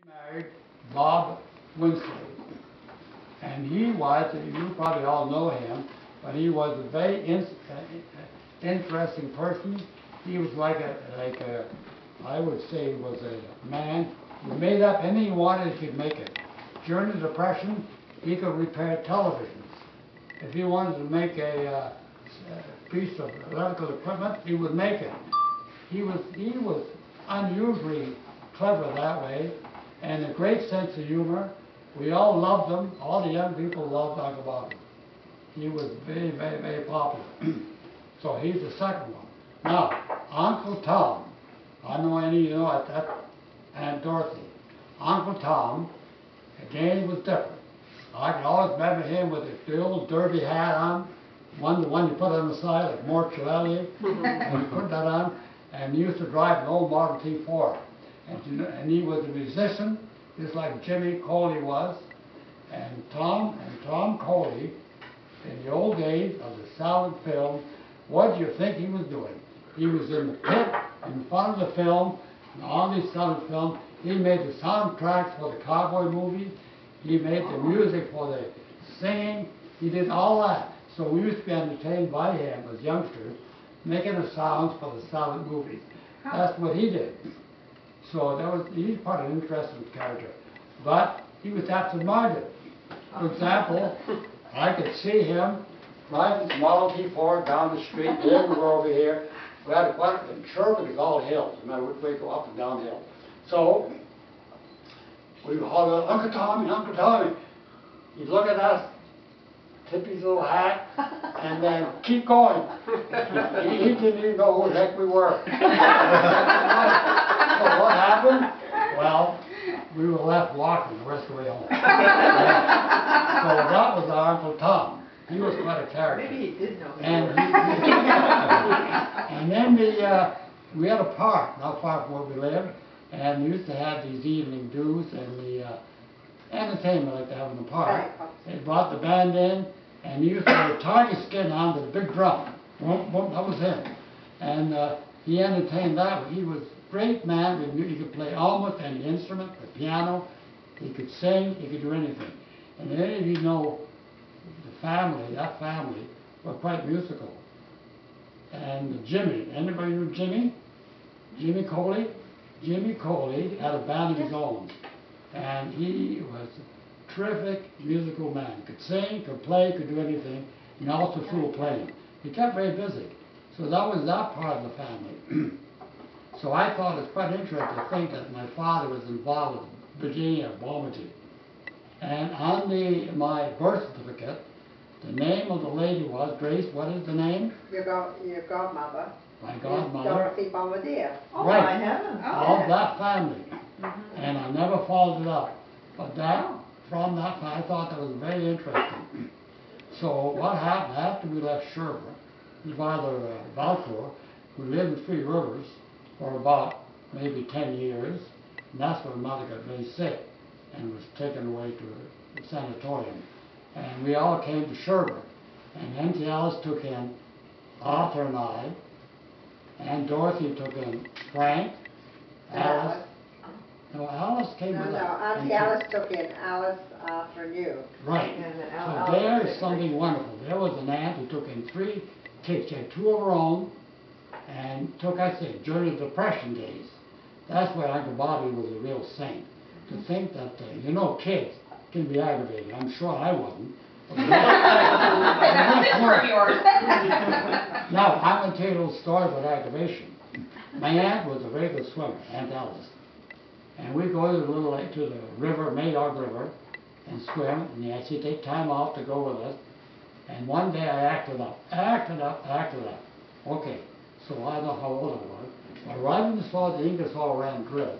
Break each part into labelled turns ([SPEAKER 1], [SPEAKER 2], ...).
[SPEAKER 1] Married Bob Winsley, and he was, you probably all know him, but he was a very interesting person. He was I would say he was a man who made up anything he wanted, he could make it. During the Depression, he could repair televisions. If he wanted to make a piece of electrical equipment, he would make it. He was unusually clever that way, and a great sense of humor. We all loved him. All the young people loved Uncle Bobby. He was very, very, very popular. So he's the second one. Now, Uncle Tom. I don't know any of you know that, Aunt Dorothy. Uncle Tom, again, was different. I can always remember him with the old derby hat on, the one you put on the side, like Mortuelli, and he put that on, and he used to drive an old Model T Ford. And he was a musician, just like Jimmy Coley was. And Tom Coley, in the old days of the silent film, what do you think he was doing? He was in the pit, in front of the film, and on these silent films, he made the soundtracks for the cowboy movies, he made the music for the singing, he did all that. So we used to be entertained by him as youngsters, making the sounds for the silent movies. That's what he did. So he's quite an interesting character. But he was absent-minded. For example, I could see him driving his Model T Ford down the street, they were over here. We had in Sherman is all hills, no matter which way you go up and down hill. So we would holler, Uncle Tommy, Uncle Tommy. He'd look at us, tip his little hat, and then keep going. He didn't even know who the heck we were. So what happened? Well, we were left walking the rest of the way home. So that was our Uncle Tom. He was quite a character.
[SPEAKER 2] Maybe he did know.
[SPEAKER 1] And then we had a park not far from where we lived, and we used to have these evening dews and the entertainment like they have in the park. They brought the band in, and he used to have a tiger skin on the big drum. Boom, boom, that was him. And he entertained that way. He was a great man. He could play almost any instrument, the piano. He could sing. He could do anything. And any of you know that family were quite musical. And Jimmy, anybody know Jimmy? Jimmy Coley? Jimmy Coley had a band of his own. And he was a terrific musical man. Could sing, could play, could do anything, and also flew playing. He kept very busy. So that was that part of the family. So I thought it was quite interesting to think that my father was involved with Virginia Balmaty. And on my birth certificate, the name of the lady was, Grace, what is the name?
[SPEAKER 2] Your godmother.
[SPEAKER 1] My godmother.
[SPEAKER 2] Dorothy Bombardier.
[SPEAKER 3] Oh,
[SPEAKER 1] right.
[SPEAKER 3] my heavens.
[SPEAKER 1] Of that family. And I never followed it up. But from that family, I thought that was very interesting. So what happened after we left Sherbrooke, his father, Valcourt, who lived in Three Rivers for about maybe 10 years, and that's when Mother got very sick and was taken away to a sanatorium. And we all came to Sherbrooke, and Auntie Alice took in Arthur and I, and Dorothy took in Frank, Alice. No, Alice came with us.
[SPEAKER 2] No, Auntie Alice took in Alice, Arthur, and you.
[SPEAKER 1] Right. So there is something wonderful. There was an aunt who took in 3 kids. She had 2 of her own, and took, I say, during the Depression days. That's where Uncle Bobby was a real saint. To think that, kids can be aggravated. I'm sure I wasn't. Now, I'm going to tell you a little story about aggravation. My aunt was a very good swimmer, Aunt Alice. And we'd go to the little lake, to the river, Maydog River, and swim, and she'd take time off to go with us. And one day I acted up. Okay, so I don't know how old I was. But right when the Ingersoll Rand drill,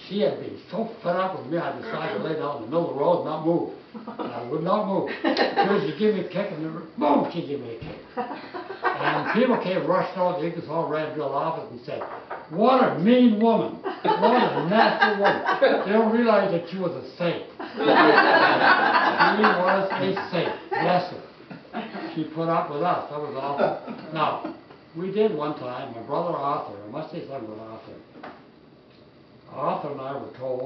[SPEAKER 1] she had been so fed up with me, I decided to lay down in the middle of the road and not move. And I would not move. So she gave me a kick, and then, boom, she gave me a kick. And people came rushing out the Ingersoll Rand drill office and said, what a mean woman. What a nasty woman. They don't realize that she was a saint. She was a saint. Bless her. She put up with us. That was awful. Now, we did one time, my brother Arthur, I must say something about Arthur. Arthur and I were told